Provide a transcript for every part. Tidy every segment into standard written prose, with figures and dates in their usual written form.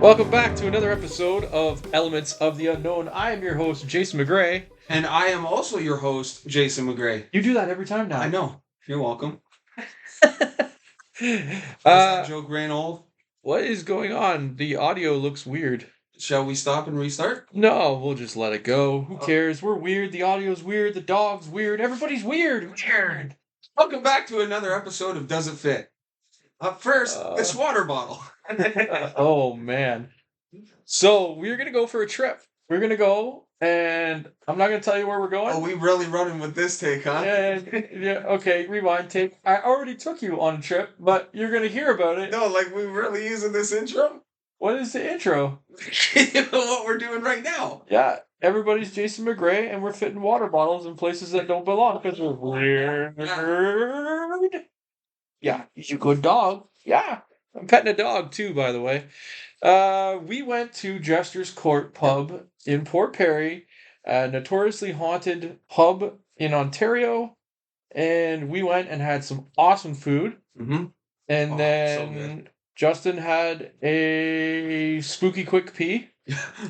Welcome back to another episode of Elements of the Unknown. I am your host, Jason McGray. And I am also your host, Jason McGray. You do that every time now. I know. You're welcome. That joke ran old. What is going on? The audio looks weird. Shall we stop and restart? No, we'll just let it go. Who cares? We're weird. The audio's weird. The dog's weird. Everybody's weird. Weird. Welcome back to another episode of Does It Fit? Up first, this water bottle. Oh, man. So, we're going to go for a trip. We're going to go, and I'm not going to tell you where we're going. Oh, we really running with this take, huh? Yeah, okay, rewind, take. I already took you on a trip, but you're going to hear about it. No, like, we really using this intro? What is the intro? You know what we're doing right now. Yeah, everybody's Jason McGray, and we're fitting water bottles in places that don't belong because we're weird. Yeah, he's a good dog. Yeah, I'm petting a dog too, by the way. We went to Jester's Court Pub in Port Perry, a notoriously haunted pub in Ontario, and we went and had some awesome food. Mm-hmm. And then Justin had a spooky quick pee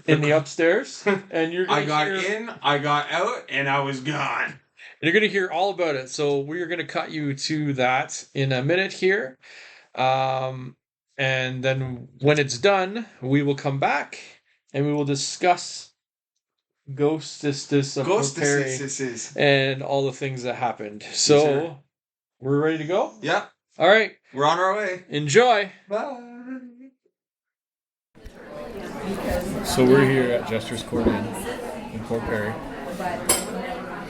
in the upstairs, and I got in, I got out, and I was gone. You're going to hear all about it, so we're going to cut you to that in a minute here. And then when it's done, we will come back and we will discuss Ghostesses of Perry and all the things that happened. So, we're ready to go? Yeah. All right. We're on our way. Enjoy. Bye. So we're here at Jester's Court in Port Perry.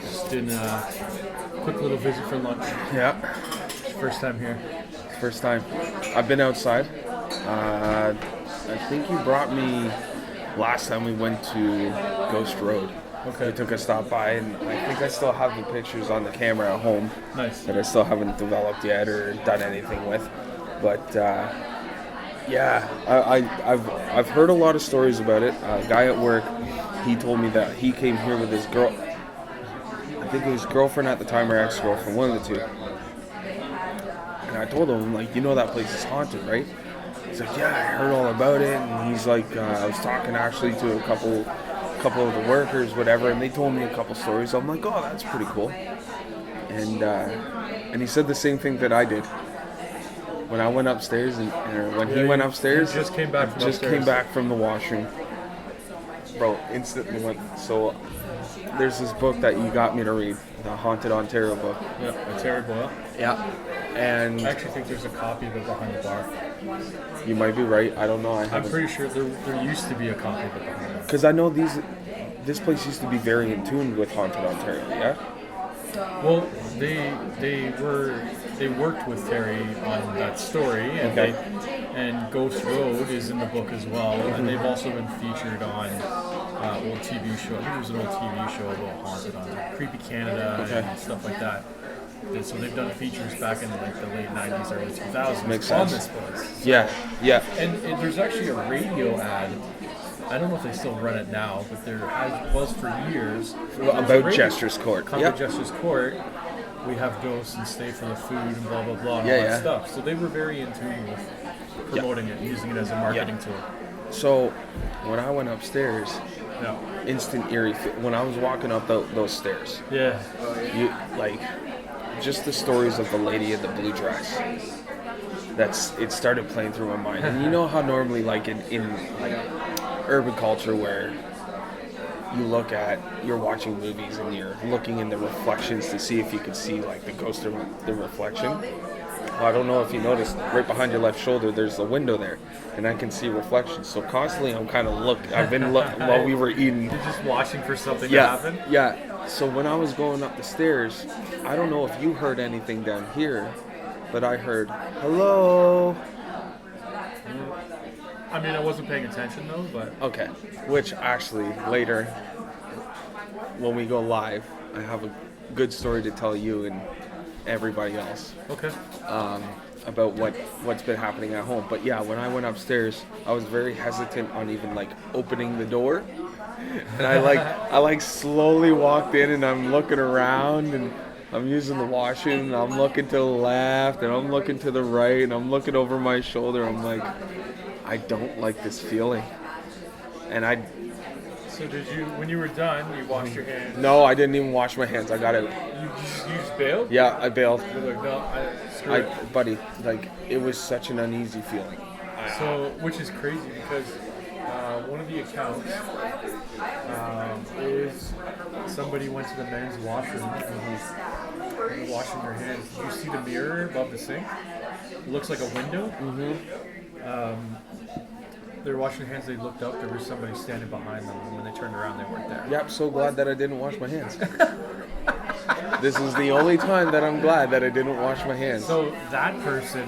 Just in a quick little visit for lunch. Yeah. First time here. First time. I've been outside. I think you brought me last time we went to Ghost Road. Okay. We took a stop by, and I think I still have the pictures on the camera at home. Nice. That I still haven't developed yet or done anything with. But yeah, I've heard a lot of stories about it. A guy at work, he told me that he came here with his girl. I think it was girlfriend at the time or ex-girlfriend, one of the two. And I told him, like, you know that place is haunted, right? He's like, yeah, I heard all about it. And he's like, I was talking actually to a couple of the workers, whatever, and they told me a couple stories. I'm like, oh, that's pretty cool. And he said the same thing that I did. When I went upstairs, and when he went upstairs, just came back from the washroom. Bro, instantly went. So there's this book that you got me to read, the Haunted Ontario book. Yeah, Terry Boyle. Yeah. And I actually think there's a copy of it behind the bar. You might be right. I don't know. I'm pretty sure there used to be a copy of it behind the bar. Because I know this place used to be very in tune with Haunted Ontario, yeah? Well, they worked with Terry on that story, and and Ghost Road is in the book as well, and they've also been featured on old TV show. I think it was an old TV show about haunted on Creepy Canada and stuff like that. And so they've done features back in like the late 90s, early 2000s Makes on sense. this place. Yeah. And there's actually a radio ad. I don't know if they still run it now, but there was for years. About Jester's Court. About Jester's Court. We have ghosts and stay for the food and blah, blah, blah, and all that stuff. So they were very in tune with promoting it, using it as a marketing tool. So when I went upstairs, instant eerie. When I was walking up those stairs, you like just the stories of the lady in the blue dress. It started playing through my mind. And you know how normally, like in like urban culture, where you're watching movies and you're looking in the reflections to see if you can see like the ghost of the reflection. Well, I don't know if you noticed, right behind your left shoulder, there's a window there, and I can see reflections. So constantly, I'm kind of I've been while we were eating. You're just watching for something to happen. Yeah. So when I was going up the stairs, I don't know if you heard anything down here, but I heard hello. I mean, I wasn't paying attention though, but Okay. Which actually later, when we go live, I have a good story to tell you and everybody else okay. about what's been happening at home. But yeah, when I went upstairs, I was very hesitant on even like opening the door, and I like slowly walked in and I'm looking around and I'm using the washroom and I'm looking to the left and I'm looking to the right and I'm looking over my shoulder. I'm like, I don't like this feeling, and I. So did you, when you were done, you washed your hands? No, I didn't even wash my hands. I got out. You just bailed? Yeah, I bailed. You're like, no, screw it. Buddy, like, it was such an uneasy feeling. So, which is crazy because one of the accounts is somebody went to the men's washroom and was washing their hands. Did you see the mirror above the sink? It looks like a window. They were washing their hands, they looked up, there was somebody standing behind them, and when they turned around, they weren't there. Yep, so glad that I didn't wash my hands. This is the only time that I'm glad that I didn't wash my hands. So that person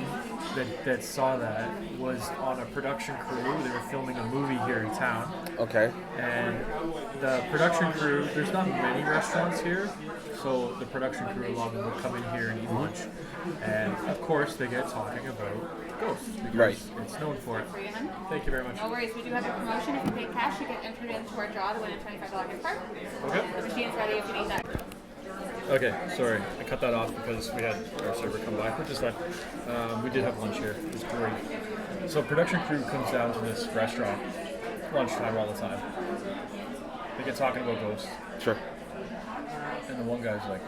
that saw that was on a production crew. They were filming a movie here in town. Okay. And the production crew, there's not many restaurants here, so the production crew, a lot of them would come in here and eat lunch. And of course, they get talking about ghosts because Right. it's known for it. Thank you very much. No worries, we do have a promotion. If you pay cash, you get entered into our draw to win a $25 gift card. Okay. The machine's ready if you need that. Okay, sorry. I cut that off because we had our server come by, which is fine. We did have lunch here. It was great. So production crew comes down to this restaurant lunchtime all the time. They get talking about ghosts. Sure. And the one guy's like,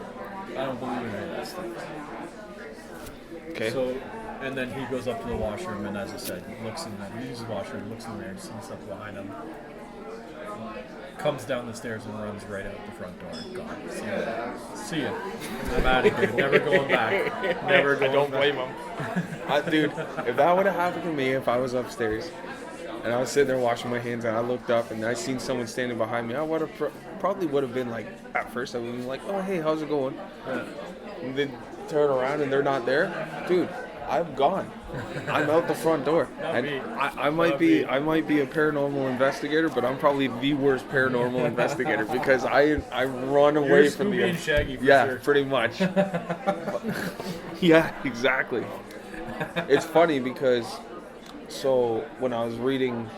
I don't believe in any of that stuff. Okay. So, and then he goes up to the washroom and, as I said, looks in there. He uses the washroom, looks in there, sees stuff behind him. Comes down the stairs and runs right out the front door. Gone. See ya. See ya. I'm out of here. Never going back. Never going back. I don't blame him. Dude, if that would have happened to me if I was upstairs and I was sitting there washing my hands and I looked up and I seen someone standing behind me, I would have probably would have been like, at first I would have been like, oh hey, how's it going? And then turn around and they're not there. Dude, I'm gone. I'm out the front door. I might be a paranormal investigator, but I'm probably the worst paranormal investigator because I run away You're from Scooby the and Shaggy for yeah, sure. pretty much. Yeah, exactly. It's funny because so when I was reading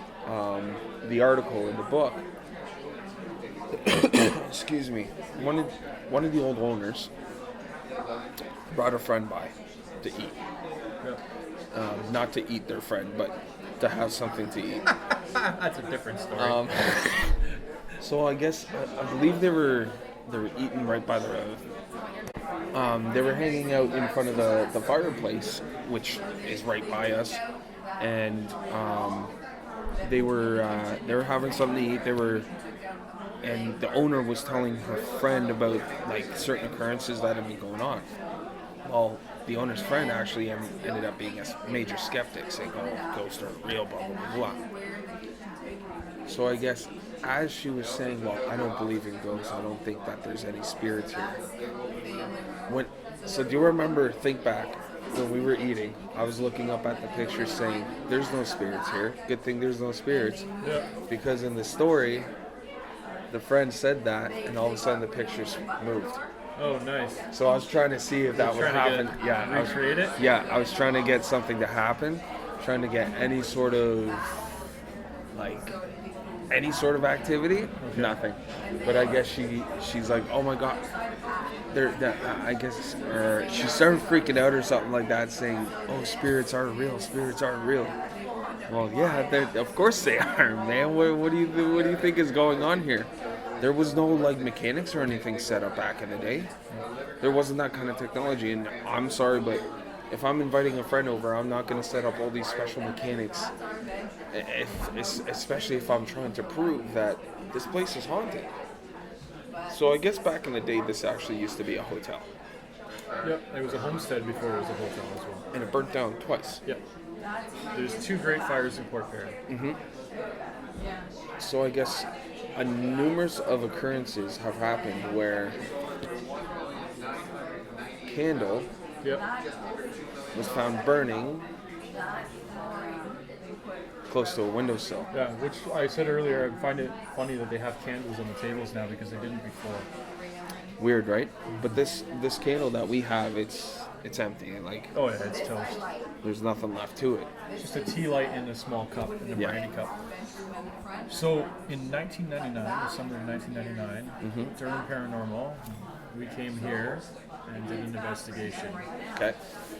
the article in the book, excuse me, one of the old owners brought a friend by to eat. Not to eat their friend, but to have something to eat. That's a different story. So I guess I believe they were eating right by the road. They were hanging out in front of the fireplace, which is right by us, and they were having something to eat. And the owner was telling her friend about like certain occurrences that had been going on. Well, the owner's friend actually ended up being a major skeptic, saying, "Oh, ghosts aren't real, blah blah blah blah." So I guess as she was saying, "Well, I don't believe in ghosts. I don't think that there's any spirits here." So do you remember? Think back when we were eating. I was looking up at the picture, saying, "There's no spirits here. Good thing there's no spirits." Yeah. Because in the story, the friend said that, and all of a sudden the pictures moved. Oh, nice. So I was trying to see if that would happen. Recreate it? Yeah, I was trying to get something to happen, trying to get any sort of activity. Okay. Nothing. But I guess she's like, oh my god. I guess she started freaking out or something like that, saying, "Oh, spirits are real. Spirits are real." Well, yeah, of course they are, man. What do you think is going on here? There was no like mechanics or anything set up back in the day. There wasn't that kind of technology, and I'm sorry, but if I'm inviting a friend over, I'm not going to set up all these special mechanics, especially if I'm trying to prove that this place is haunted. So I guess back in the day, this actually used to be a hotel. Yep, it was a homestead before it was a hotel as well. And it burnt down twice. Yep. There's 2 great fires in Port Perry. Mm-hmm. So I guess numerous of occurrences have happened where candle was found burning close to a windowsill. Yeah, which I said earlier, I find it funny that they have candles on the tables now because they didn't before. Weird, right? But this candle that we have, it's empty. Like, Oh yeah, it's toast. there's nothing left to it. Just a tea light in a small cup, in a brandy cup. So in 1999, December of 1999, during Paranormal, we came here and did an investigation. Okay.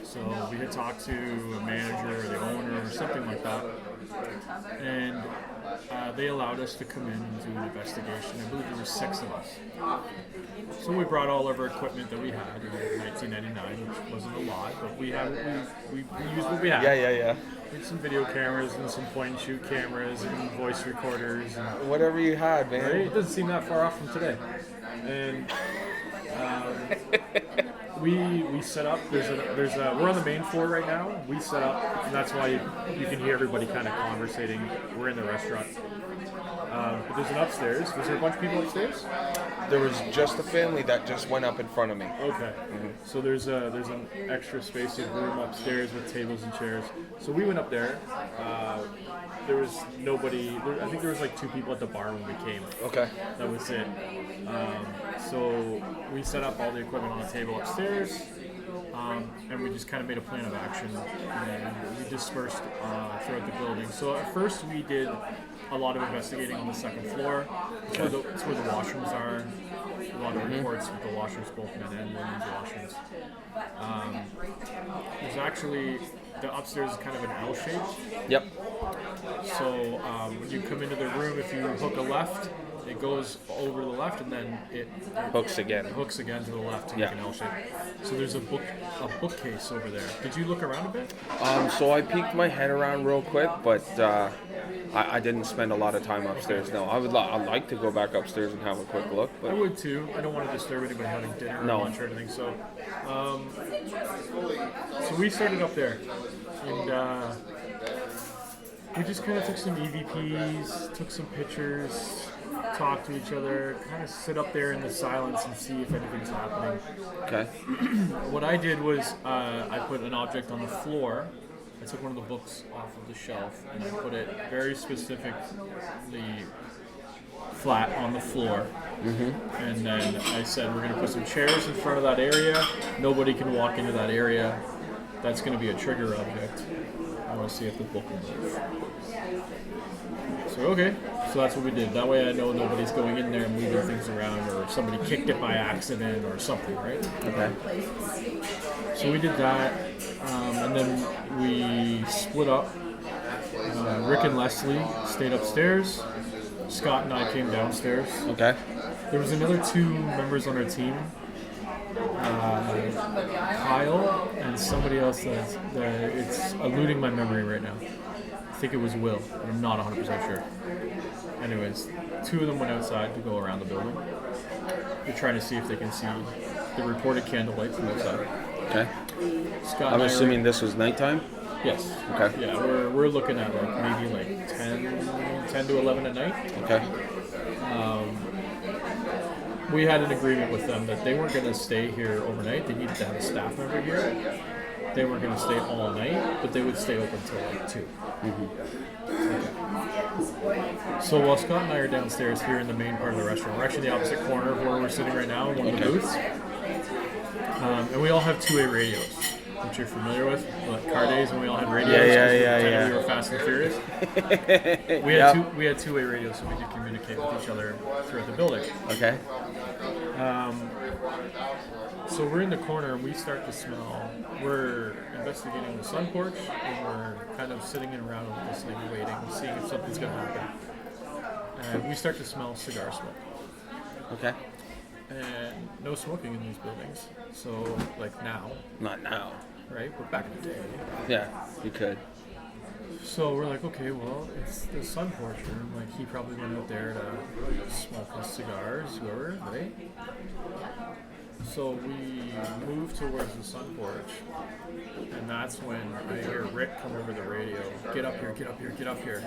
So we had talked to a manager or the owner or something like that, and they allowed us to come in and do an investigation. I believe there were 6 of us. So we brought all of our equipment that we had in 1999, which wasn't a lot, but we used what we had. Yeah. We had some video cameras and some point and shoot cameras and voice recorders. And, Whatever you had, man. right? It doesn't seem that far off from today. And we set up. We're on the main floor right now. We set up, and that's why you can hear everybody kind of conversating. We're in the restaurant. But there's an upstairs. Was there a bunch of people upstairs? There was just a family that just went up in front of me. Okay. So there's an extra space of room upstairs with tables and chairs. So we went up there. There was nobody. I think there was like 2 people at the bar when we came. Okay. That was it. So we set up all the equipment on the table upstairs, and we just kind of made a plan of action, and we dispersed throughout the building. So at first we did a lot of investigating on the 2nd floor. It's where the washrooms are. A lot of reports with the washrooms, both men and women's washrooms. There's actually, the upstairs is kind of an L shape. Yep. So when you come into the room, if you hook a left, it goes over to the left, and then it Hooks again. hooks again to the left to Yeah. make an L shape. So there's a bookcase over there. Did you look around a bit? So I peeked my head around real quick, but I didn't spend a lot of time upstairs. No, I'd like to go back upstairs and have a quick look. I But would too. I don't want to disturb anybody having dinner or No. lunch or anything. So, so we started up there, and we just kind of took some EVPs, took some pictures, talked to each other, kind of sit up there in the silence and see if anything's happening. okay. What I did was I put an object on the floor. I took one of the books off of the shelf and I put it very specifically flat on the floor. And then I said, we're going to put some chairs in front of that area. Nobody can walk into that area. That's going to be a trigger object. I want to see if the book will move. So, okay. So that's what we did. That way I know nobody's going in there and moving things around, or somebody kicked it by accident or something, right? Okay. So we did that, and then we split up. Rick and Leslie stayed upstairs. Scott and I came downstairs. Okay. There was another 2 members on our team, Kyle and somebody else that it's eluding my memory right now. I think it was Will, but I'm not 100% sure. Anyways, 2 of them went outside to go around the building. They're trying to see if they can see the reported candlelight from outside. Okay. Scott I'm and I assuming this was nighttime. yes. Okay. Yeah, we're looking at maybe 10 to 11 at night. Okay. We had an agreement with them that they weren't going to stay here overnight. They needed to have a staff member here. They weren't going to stay all night, but they would stay open till 2. So while Scott and I are downstairs here in the main part of the restaurant, we're actually in the opposite corner of where we're sitting right now in one of the booths. And we all have 2-way radios, which you're familiar with, like car days when we all had radios. Yeah. We were fast and furious. We had 2-way radios, so we could communicate with each other throughout the building. Okay. So we're in the corner and we start to smell. We're investigating the sun porch and we're kind of sitting around and listening and waiting, seeing if something's going to happen. And we start to smell cigar smoke. Okay. And no smoking in these buildings. So, like now, Not now. right? But back in the day. Yeah, you could. So we're like, okay, well, it's the sun porch room. Like, he probably went out there to smoke his cigars, whoever, right? So we move towards the sun porch, and that's when I hear Rick come over the radio, get up here, get up here, get up here.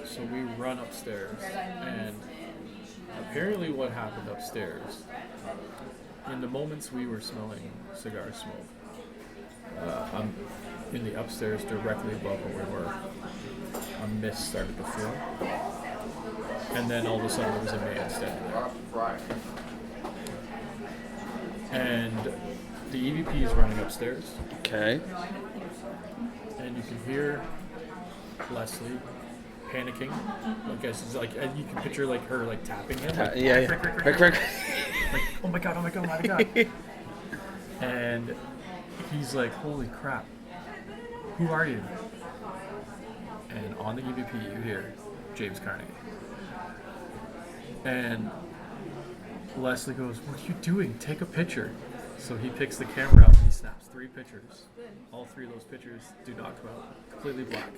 So we run upstairs, and apparently what happened upstairs, in the moments we were smelling cigar smoke, I'm in the upstairs directly above where we were. a mist started to form, and then all of a sudden there was a man standing there. And the EVP is running upstairs. Okay. And you can hear Leslie panicking. Like, as like you can picture like her like tapping him. Like, Yeah. Like, oh my god, oh my god, oh my god. And he's like, holy crap. Who are you? And on the EVP you hear James Carnegie. And Leslie goes, what are you doing? Take a picture. So he picks the camera up and he snaps 3 pictures. All 3 of those pictures do not come out. Completely black.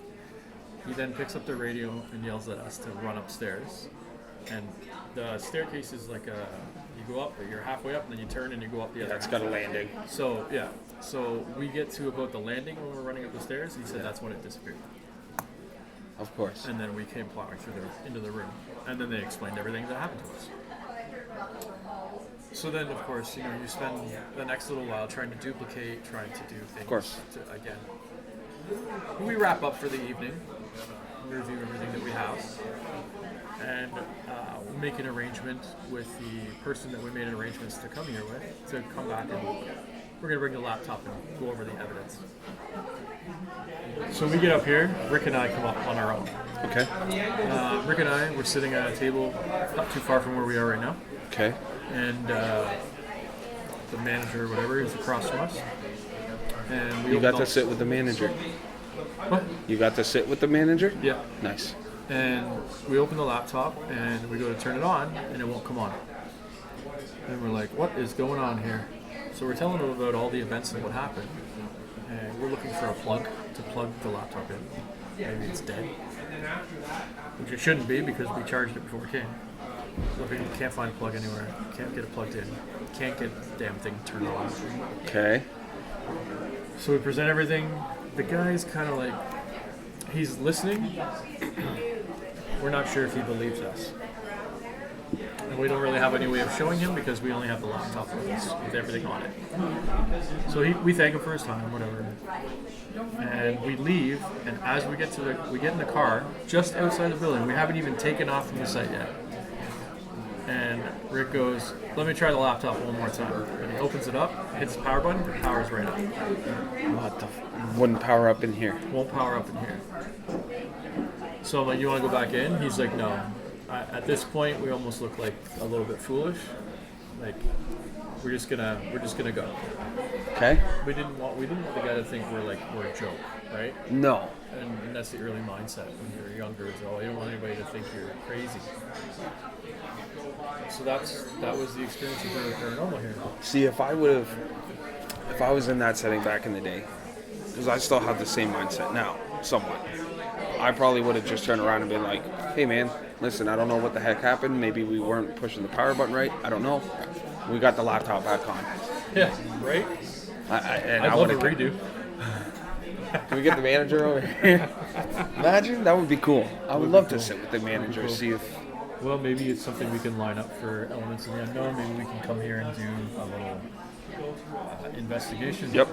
He then picks up the radio and yells at us to run upstairs. And the staircase is like you go up, you're halfway up, and then you turn and you go up the other. It's got a landing. So, yeah. So we get to about the landing when we're running up the stairs. He said that's when it disappeared. Of course. And then we came plowing through into the room. And then they explained everything that happened to us. So then, of course, you spend the next little while trying to duplicate, trying to do things. Of course. Again. We wrap up for the evening, review everything that we have, and we'll make an arrangement with the person that we made arrangements to come here with to come back, and we're going to bring the laptop and go over the evidence. So we get up here, Rick and I come up on our own. Okay. Rick and I, we're sitting at a table not too far from where we are right now. Okay. And the manager or whatever is across from us. And You got to sit with the manager. What? You got to sit with the manager? Yeah. Nice. And we open the laptop and we go to turn it on and it won't come on. And we're like, what is going on here? So we're telling them about all the events and what happened. And we're looking for a plug to plug the laptop in. Maybe it's dead. Which it shouldn't be because we charged it before we came. So we can't find a plug anywhere. Can't get it plugged in. Can't get the damn thing turned on. Okay. So we present everything. The guy's kind of like, he's listening. We're not sure if he believes us. And we don't really have any way of showing him because we only have the laptop with us with everything on it. So we thank him for his time, whatever. And we leave, and as we get we get in the car just outside the building. We haven't even taken off from the site yet. And Rick goes, let me try the laptop one more time. And he opens it up, hits the power button, it powers right up. What the wouldn't power up in here. Won't power up in here. So I'm like, you want to go back in? He's like, no. At this point, we almost look like a little bit foolish. Like, we're just gonna go. Okay. We didn't want the guy to think we're a joke, right? No. And that's the early mindset when you're younger. Is, oh, you don't want anybody to think you're crazy. So that was the experience of the paranormal here. See, if I was in that setting back in the day, because I still have the same mindset now, somewhat, I probably would have just turned around and been like, hey man, listen, I don't know what the heck happened. Maybe we weren't pushing the power button right. I don't know. We got the laptop back on. Yeah, right? I'd love a redo. Can we get the manager over here? Imagine, that would be cool. I would love to sit with the manager, see if... Well, maybe it's something we can line up for Elements of the Unknown. Maybe we can come here and do a little investigation. Yep.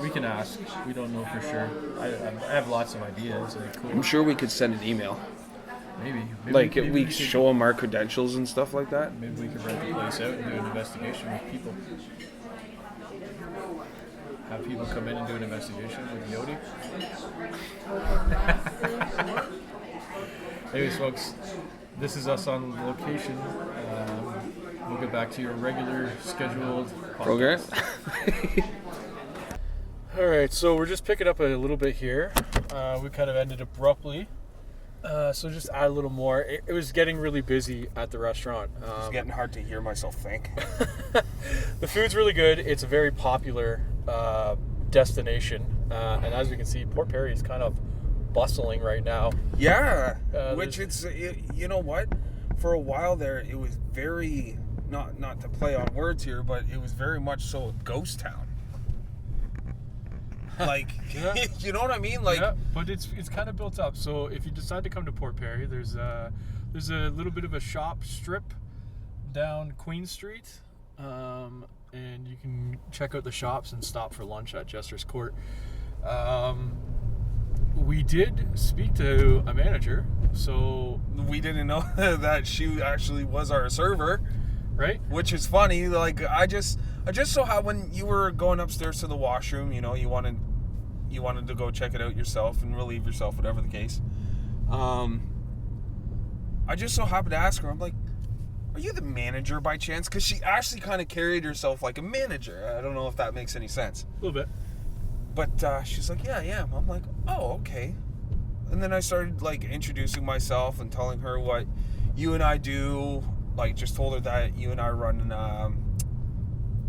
We can ask. We don't know for sure. I have lots of ideas. Cool. I'm sure we could send an email. Maybe we could show them our credentials and stuff like that. Maybe we could rent the place out and do an investigation with people. Have people come in and do an investigation with Yodi. Anyways, folks, this is us on location. We'll get back to your regular scheduled Program. All right, so we're just picking up a little bit here. We kind of ended abruptly. So just add a little more. It was getting really busy at the restaurant. It's getting hard to hear myself think. The food's really good. It's a very popular destination. And as we can see, Port Perry is kind of bustling right now. Yeah, which it's, you know what? For a while there, it was very, not to play on words here, but it was very much so a ghost town. Like, yeah. You know what I mean? Like, yeah, but it's kind of built up. So if you decide to come to Port Perry, there's a little bit of a shop strip down Queen Street, and you can check out the shops and stop for lunch at Jester's Court. we did speak to a manager, so We didn't know that she actually was our server, right? which is funny. Like I just saw how when you were going upstairs to the washroom, you know, you wanted to go check it out yourself and relieve yourself, whatever the case. I just so happened to ask her, I'm like, are you the manager by chance? Because she actually kind of carried herself like a manager. I don't know if that makes any sense. A little bit. But she's like, yeah, I am. I'm like, oh, okay. And then I started like introducing myself and telling her what you and I do. Like, just told her that you and I run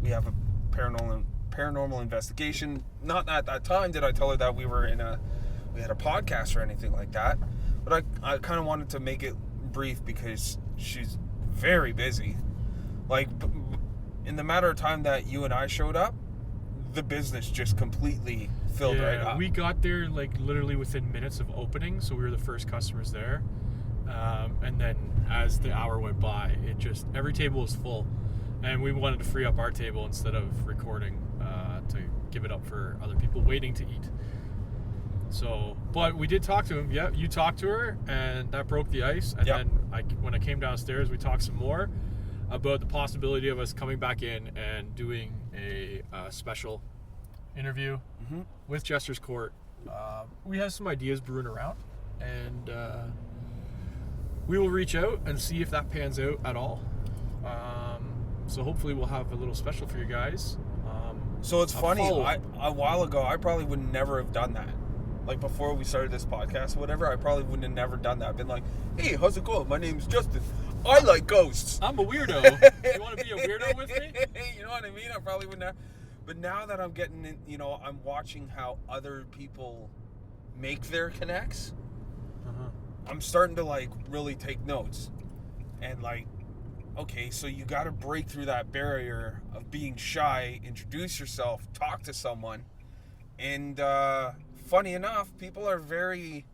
we have a paranormal investigation. Not at that time did I tell her that we had a podcast or anything like that. But I kind of wanted to make it brief because she's very busy. Like, in the matter of time that you and I showed up, the business just completely filled right up. We got there like literally within minutes of opening, so we were the first customers there. And then as the hour went by, every table was full, and we wanted to free up our table instead of recording to give it up for other people waiting to eat. So, but we did talk to him. Yeah, you talked to her, and that broke the ice. And then when I came downstairs, we talked some more about the possibility of us coming back in and doing a special interview with Jester's Court. We have some ideas brewing around, and we will reach out and see if that pans out at all. So hopefully we'll have a little special for you guys. So it's funny, a while ago, I probably would never have done that. Like, before we started this podcast or whatever, I probably wouldn't have never done that. I've been like, hey, how's it going? My name's Justin. I like ghosts. I'm a weirdo. You want to be a weirdo with me? You know what I mean? I probably wouldn't have. But now that I'm getting in, you know, I'm watching how other people make their connects. I'm starting to, like, really take notes. And, like, okay, so you got to break through that barrier of being shy, introduce yourself, talk to someone. And, funny enough, people are very,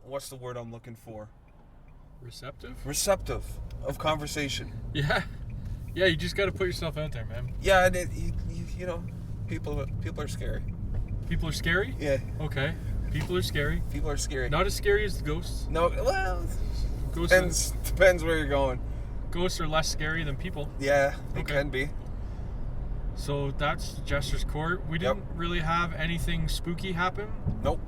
what's the word I'm looking for? Receptive of conversation. Yeah, you just got to put yourself out there, man. Yeah, and you know, people are scary. People are scary? Yeah. Okay. People are scary. People are scary. Not as scary as the ghosts. No, well, Ghosts depends where you're going. Ghosts are less scary than people. Yeah, they can be. So that's Jester's Court. We didn't really have anything spooky happen. Nope.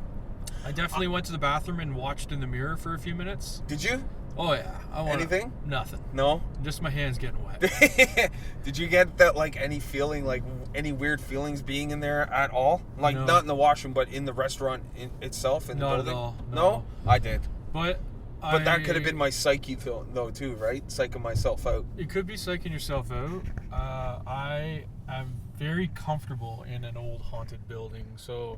I definitely went to the bathroom and watched in the mirror for a few minutes. Did you? Oh yeah. Anything? Nothing. No? Just my hands getting wet. Did you get that, like, any feeling, like, any weird feelings being in there at all? Like, No. not in the washroom, but in the restaurant itself, in the Not building? at all. No? I did. But that could have been my psyche, though, too, right? Psyching myself out. It could be psyching yourself out. I am very comfortable in an old haunted building, so...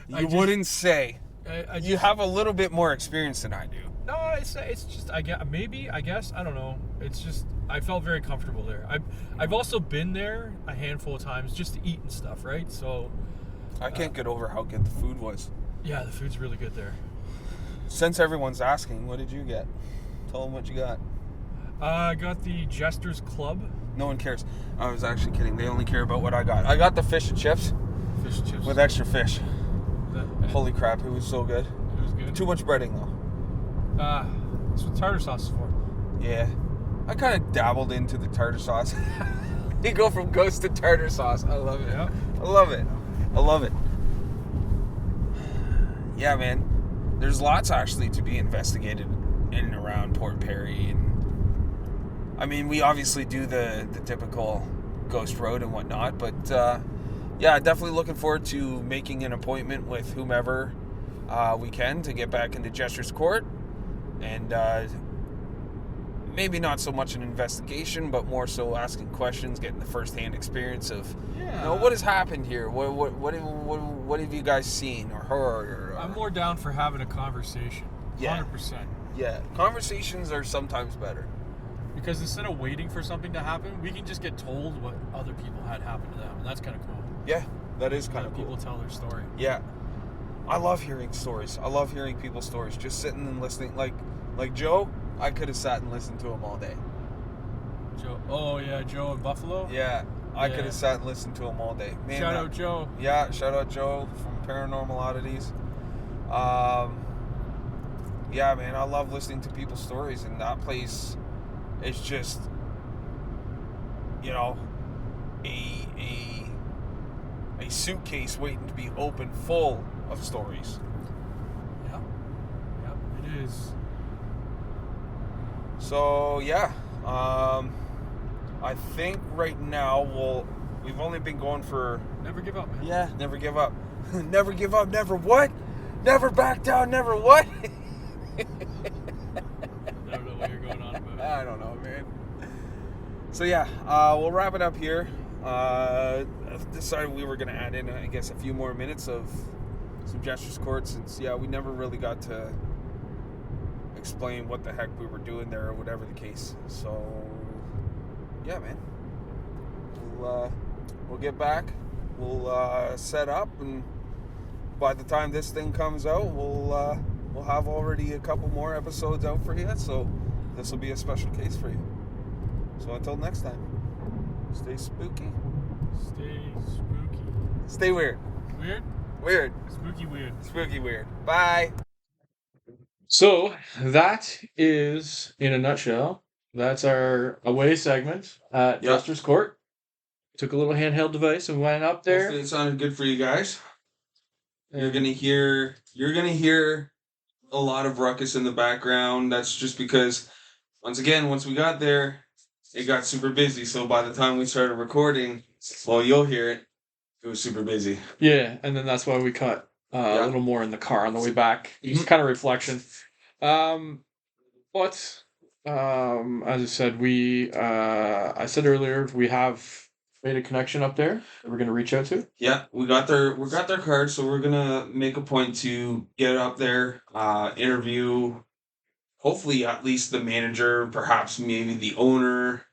You wouldn't say. You just, have a little bit more experience than I do. No, it's just I guess I don't know. It's just I felt very comfortable there. I've also been there a handful of times just to eat and stuff, right? So I can't get over how good the food was. Yeah, the food's really good there. Since everyone's asking, what did you get? Tell them what you got. I got the Jester's Club. No one cares. I was actually kidding. They only care about what I got. I got the fish and chips. Fish and chips. With extra fish. Holy crap, it was so good. It was good. Too much breading, though. That's what tartar sauce is for. Yeah. I kind of dabbled into the tartar sauce. You go from ghost to tartar sauce. I love it. Yeah. I love it. I love it. Yeah, man. There's lots, actually, to be investigated in and around Port Perry. And I mean, we obviously do the typical ghost road and whatnot, but yeah, definitely looking forward to making an appointment with whomever we can to get back into Jester's Court. And maybe not so much an investigation, but more so asking questions, getting the first-hand experience of, you know, what has happened here? What have you guys seen or heard? I'm more down for having a conversation. Yeah. 100%. Yeah, conversations are sometimes better. Because instead of waiting for something to happen, we can just get told what other people had happen to them, and that's kind of cool. Yeah, that is kind of cool. People tell their story. Yeah. I love hearing stories. I love hearing people's stories. Just sitting and listening. Like Joe, I could have sat and listened to him all day. Joe. Oh, yeah, Joe in Buffalo? Yeah, I could have sat and listened to him all day. Man, Shout out Joe. Yeah, shout out Joe from paranormal oddities. Yeah, man, I love listening to people's stories, and that place is just, you know, a suitcase waiting to be opened full of stories. Yeah, it is. So yeah, I think right now we've only been going for. Never give up, man. Yeah, never give up. Never give up, never what? Never back down, never what? I don't know what you're going on about. I don't know, man. So yeah, we'll wrap it up here. Decided we were going to add in, I guess, a few more minutes of some Jester's Court, since, yeah, we never really got to explain what the heck we were doing there, or whatever the case. So, yeah, man. We'll get back. We'll set up, and by the time this thing comes out, we'll have already a couple more episodes out for you. So this will be a special case for you. So until next time, stay spooky. Stay spooky. Stay weird. Weird? Weird. Spooky weird. Spooky weird. Bye. So that is, in a nutshell, that's our away segment at Jester's Court. Took a little handheld device and went up there. Hopefully it sounded good for you guys. You're gonna hear a lot of ruckus in the background. That's just because, once we got there, it got super busy. So by the time we started recording, well, you'll hear it. It was super busy. Yeah, and then that's why we cut a little more in the car on the way back. Just kind of reflection. But as I said, I said earlier, we have made a connection up there that we're going to reach out to. Yeah, we got their cards, so we're gonna make a point to get up there, interview, hopefully at least the manager, perhaps maybe the owner.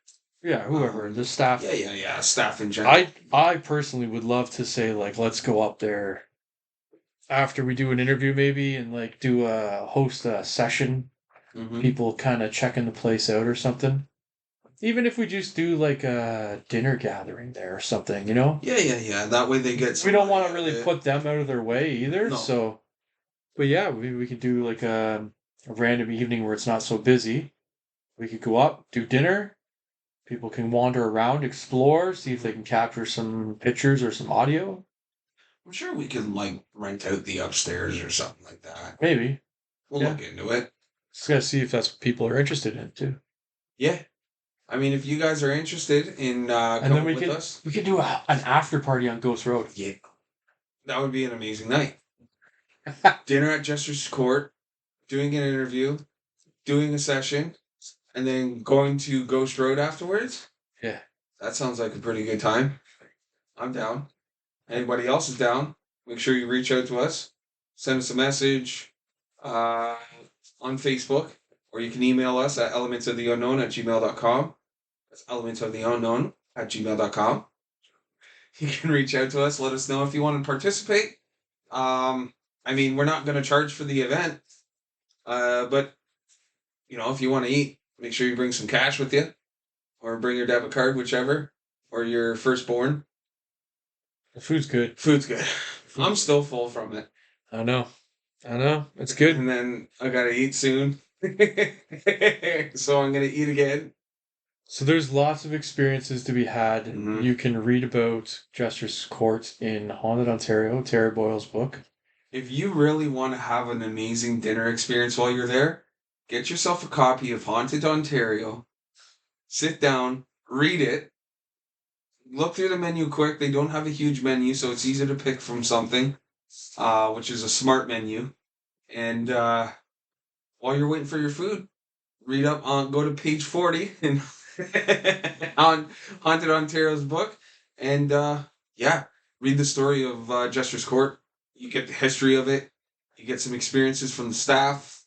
Yeah, whoever, the staff. Yeah, staff in general. I personally would love to say, like, let's go up there after we do an interview maybe, and like host a session. Mhm. People kind of checking the place out or something. Even if we just do like a dinner gathering there or something, you know? Yeah. That way they get. We don't want to really put them out of their way either. No. So, but yeah, we could do like a random evening where it's not so busy. We could go up, do dinner. People can wander around, explore, see if they can capture some pictures or some audio. I'm sure we can like rent out the upstairs or something like that. Maybe. We'll look into it. Just gotta see if that's what people are interested in too. Yeah. I mean, if you guys are interested in And then coming with us, we could do an after party on Ghost Road. yeah, that would be an amazing night. Dinner at Jester's Court, doing an interview, doing a session, and then going to Ghost Road afterwards. Yeah. That sounds like a pretty good time. I'm down. Anybody else is down, make sure you reach out to us. Send us a message on Facebook, or you can email us at elementsoftheunknown@gmail.com. That's elementsoftheunknown@gmail.com. You can reach out to us, let us know if you want to participate. I mean, we're not going to charge for the event, but, you know, if you want to eat, make sure you bring some cash with you, or bring your debit card, whichever, or your firstborn. The food's good. Food's good. I'm still full from it. I know. It's good. And then I got to eat soon. So I'm going to eat again. So there's lots of experiences to be had. Mhm. You can read about Jester's Court in Haunted Ontario, Terry Boyle's book. If you really want to have an amazing dinner experience while you're there, get yourself a copy of Haunted Ontario. Sit down, read it. Look through the menu quick. They don't have a huge menu, so it's easy to pick from something, which is a smart menu. And while you're waiting for your food, read up on, go to page 40 and on Haunted Ontario's book, and read the story of Jester's Court. You get the history of it. You get some experiences from the staff.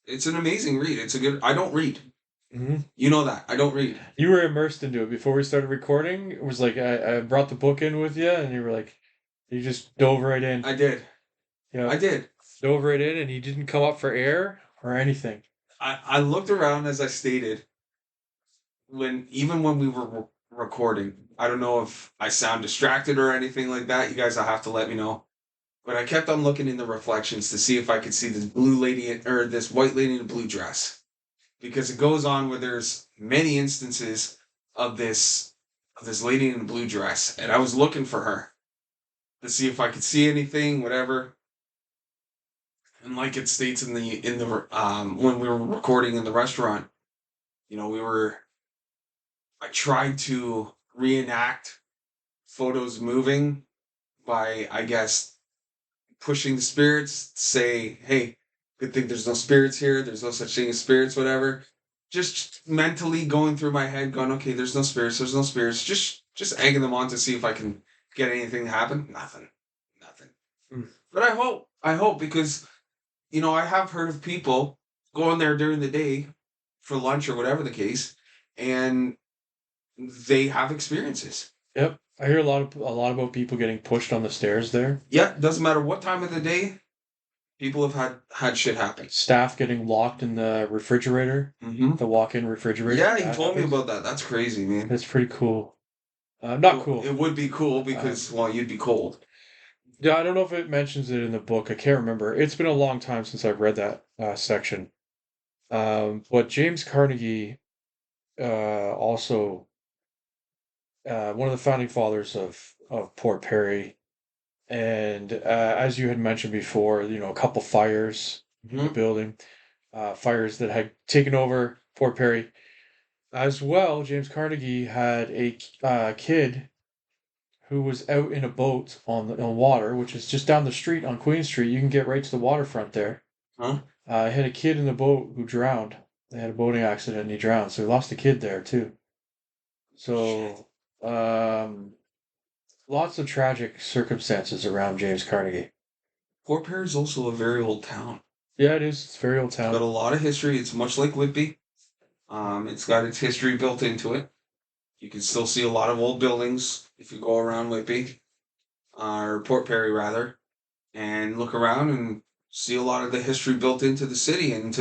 It's an amazing read. It's a good. I don't read. Mm-hmm. You know that. I don't read. You were immersed into it before we started recording. It was like I brought the book in with you, and you were like, you just dove right in. I did. Yeah, I did. dove right in, and you didn't come up for air or anything. I looked around, as I stated, even when we were recording, I don't know if I sound distracted or anything like that. You guys will have to let me know. But I kept on looking in the reflections to see if I could see this blue lady or this white lady in a blue dress. Because it goes on where there's many instances of this lady in a blue dress, and I was looking for her to see if I could see anything, whatever. And like it states in the when we were recording in the restaurant, you know, I tried to reenact photos moving by, I guess, pushing the spirits, say, hey, good thing there's no spirits here, there's no such thing as spirits, whatever. Just mentally going through my head, going, okay, there's no spirits, there's no spirits. Just egging them on to see if I can get anything to happen. Nothing. But I hope because, you know, I have heard of people going there during the day for lunch or whatever the case, and they have experiences. Yep. I hear a lot about people getting pushed on the stairs there. Yeah, doesn't matter what time of the day, people have had shit happen. Staff getting locked in the refrigerator, Mm-hmm. the walk-in refrigerator. Yeah, he told me about that. That's crazy, man. That's pretty cool. Not cool. It would be cool because, well, you'd be cold. Yeah, I don't know if it mentions it in the book. I can't remember. It's been a long time since I've read that section. But James Carnegie, also one of the founding fathers of Port Perry, and as you had mentioned before, you know, a couple fires in the building, fires that had taken over Port Perry. As well, James Carnegie had a kid who was out in a boat on water, which is just down the street on Queen Street. You can get right to the waterfront there. Huh? Had a kid in the boat who drowned. They had a boating accident and he drowned, so he lost a kid there too. So, lots of tragic circumstances around James Carnegie. Port Perry is also a very old town. Yeah, it is. It's a very old It's got town. a lot of history. It's much like Whitby. It's got its history built into it. You can still see a lot of old buildings if you go around Whitby, or Port Perry rather, and look around and see a lot of the history built into the city and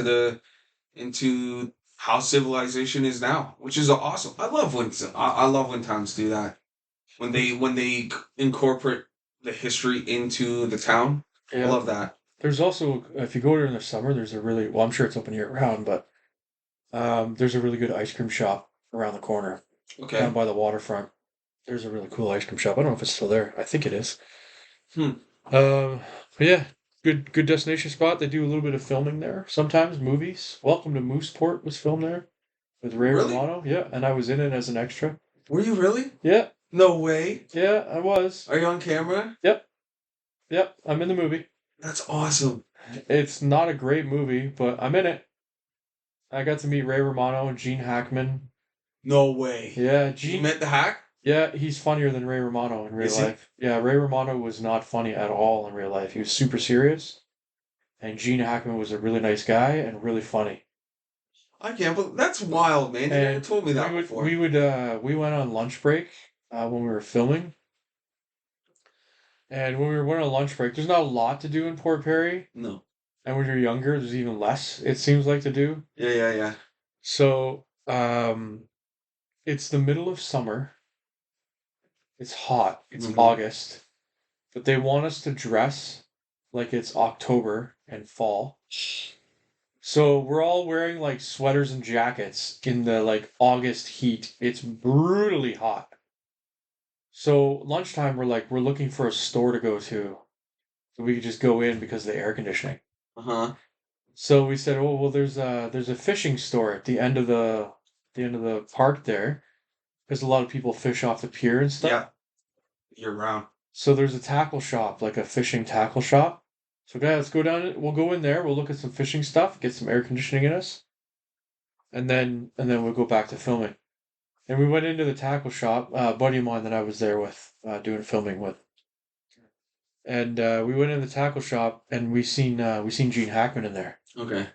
into how civilization is now, which is awesome. I love when towns do that. When they incorporate the history into the town. I Yeah. love that. There's also, if you go there in the summer, there's a really, well, I'm sure it's open year round, but there's a really good ice cream shop around the corner Okay. down by the waterfront. There's a really cool ice cream shop. I don't know if it's still there. I think it is. But yeah, good destination spot. They do a little bit of filming there. Sometimes movies. Welcome to Mooseport was filmed there with Ray Really? Romano. Yeah, and I was in it as an extra. Were you really? Yeah, No way. yeah, I was. Are you on camera? Yep, I'm in the movie. That's awesome. It's not a great movie, but I'm in it. I got to meet Ray Romano and Gene Hackman. No way. Yeah, You Gene. met the hack? Yeah, he's funnier than Ray Romano in real Is he? life. Yeah, Ray Romano was not funny at all in real life. He was super serious. And Gene Hackman was a really nice guy and really funny. I can't believe that's wild, man. You never And told me that before. we went on lunch break when we were filming. And when we went on lunch break, there's not a lot to do in Port Perry. No. And when you're younger, there's even less, it seems like, to do. Yeah. So, it's the middle of summer. It's hot. It's Mhm. August. But they want us to dress like it's October and fall. So we're all wearing like sweaters and jackets in the like August heat. It's brutally hot. So lunchtime we're looking for a store to go to. So we could just go in because of the air conditioning. Uh-huh. So we said, oh well, there's a fishing store at the end of the park there, because a lot of people fish off the pier and stuff. Yeah. You're round. So there's a tackle shop, like a fishing tackle shop. So guys, let's go down. We'll go in there. We'll look at some fishing stuff, get some air conditioning in us, and then we'll go back to filming. And we went into the tackle shop. A buddy of mine that I was there with, doing filming with. And we went in the tackle shop, and we seen Gene Hackman in there. Okay.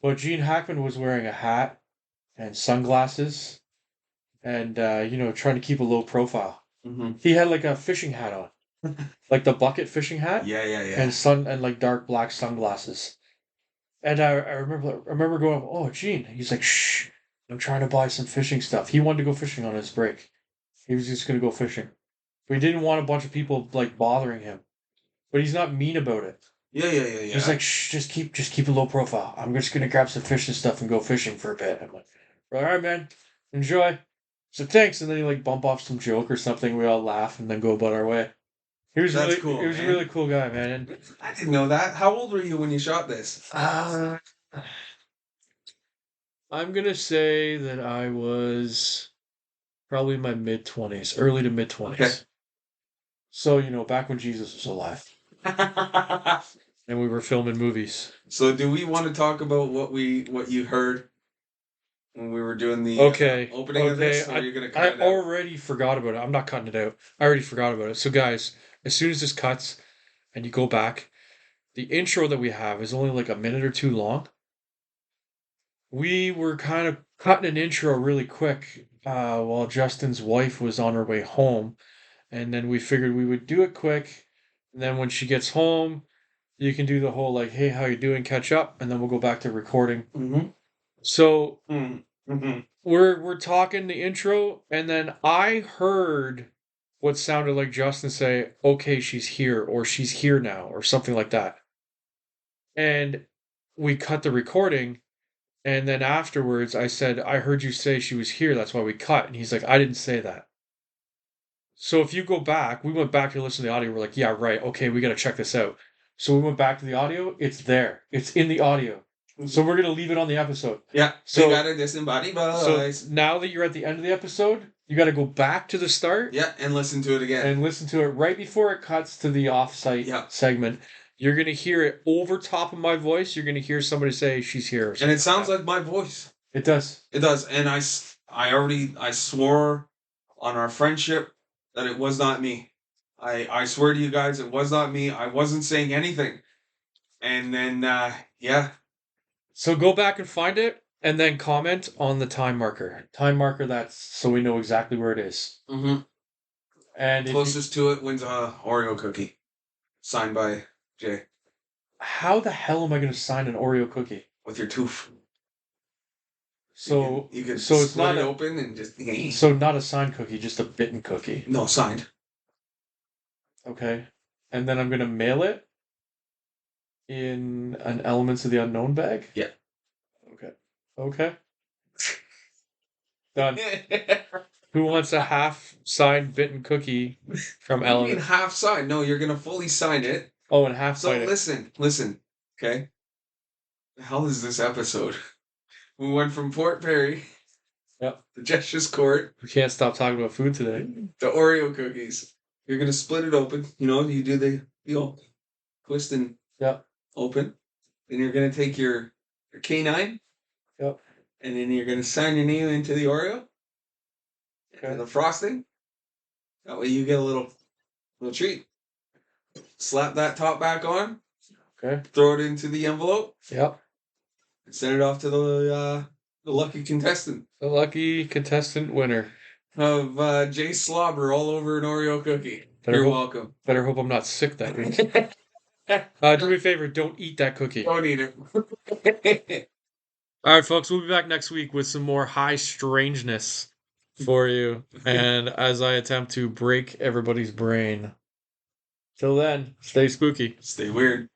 But Gene Hackman was wearing a hat and sunglasses, and trying to keep a low profile. Mm-hmm. He had like a fishing hat on, like the bucket fishing hat, Yeah. and like dark black sunglasses. And I remember going, oh Gene, he's like, shh, I'm trying to buy some fishing stuff. He wanted to go fishing on his break. He was just gonna go fishing. We didn't want a bunch of people like bothering him. But he's not mean about it. Yeah. He's like, shh, just keep it low profile. I'm just gonna grab some fish and stuff and go fishing for a bit. I'm like, all right, man, enjoy. So thanks, and then he like bump off some joke or something. We all laugh and then go about our way. That's cool, He was a man. really cool guy, man. And I didn't know that. How old were you when you shot this? I'm gonna say that I was probably in my mid-20s, early to mid-20s. Okay. So back when Jesus was alive, and we were filming movies. So, do we want to talk about what you heard when we were doing the opening of this, or are you gonna cut it out? Already forgot about it. I'm not cutting it out. I already forgot about it. So, guys, as soon as this cuts and you go back, the intro that we have is only like a minute or two long. We were kind of cutting an intro really quick while Justin's wife was on her way home, and then we figured we would do it quick, and then when she gets home, you can do the whole like, "Hey, how you doing?" catch up, and then we'll go back to recording. Mm-hmm. So Mm-hmm. we're talking the intro, and then I heard what sounded like Justin say, "Okay, she's here," or "She's here now," or something like that. And we cut the recording, and then afterwards I said, "I heard you say she was here, that's why we cut." And he's like, "I didn't say that." So if you go back, we went back to listen to the audio, we're like, "Yeah, right, okay, we gotta check this out." So we went back to the audio, it's there. It's in the audio. So we're gonna leave it on the episode. Yeah. So we got a disembodied voice. So now that you're at the end of the episode, you got to go back to the start. Yeah, and listen to it again. And listen to it right before it cuts to the off-site segment. You're gonna hear it over top of my voice. You're gonna hear somebody say, "She's here," and it sounds like my voice. It does. It does. And I swore on our friendship that it was not me. I swear to you guys, it was not me. I wasn't saying anything. And then, yeah. So go back and find it, and then comment on the time marker. Time marker, that's so we know exactly where it is. Mm-hmm. And closest to it wins a Oreo cookie, signed by Jay. How the hell am I going to sign an Oreo cookie with your tooth? So you can so it's split not it open and just. So not a signed cookie, just a bitten cookie. No, signed. Okay, and then I'm going to mail it in an Elements of the Unknown bag? Yeah. Okay. Done. Who wants a half signed bitten cookie from Elements? You mean half signed? No, you're going to fully sign it. Oh, and half So signed listen. Okay. The hell is this episode? We went from Fort Perry. Yep. The Jester's Court. We can't stop talking about food today. The Oreo cookies. You're going to split it open. You do the old twist and open. Then you're going to take your canine. Yep. And then you're going to sign your name into the Oreo. Okay. And the frosting. That way you get a little treat. Slap that top back on. Okay. Throw it into the envelope. Yep. And send it off to the lucky contestant. The lucky contestant winner. Of Jay Slobber all over an Oreo cookie. You're welcome. Better hope I'm not sick that week. Do me a favor, don't eat that cookie. Don't eat it. All right, folks, we'll be back next week with some more high strangeness for you. And as I attempt to break everybody's brain. Till then, stay spooky. Stay weird.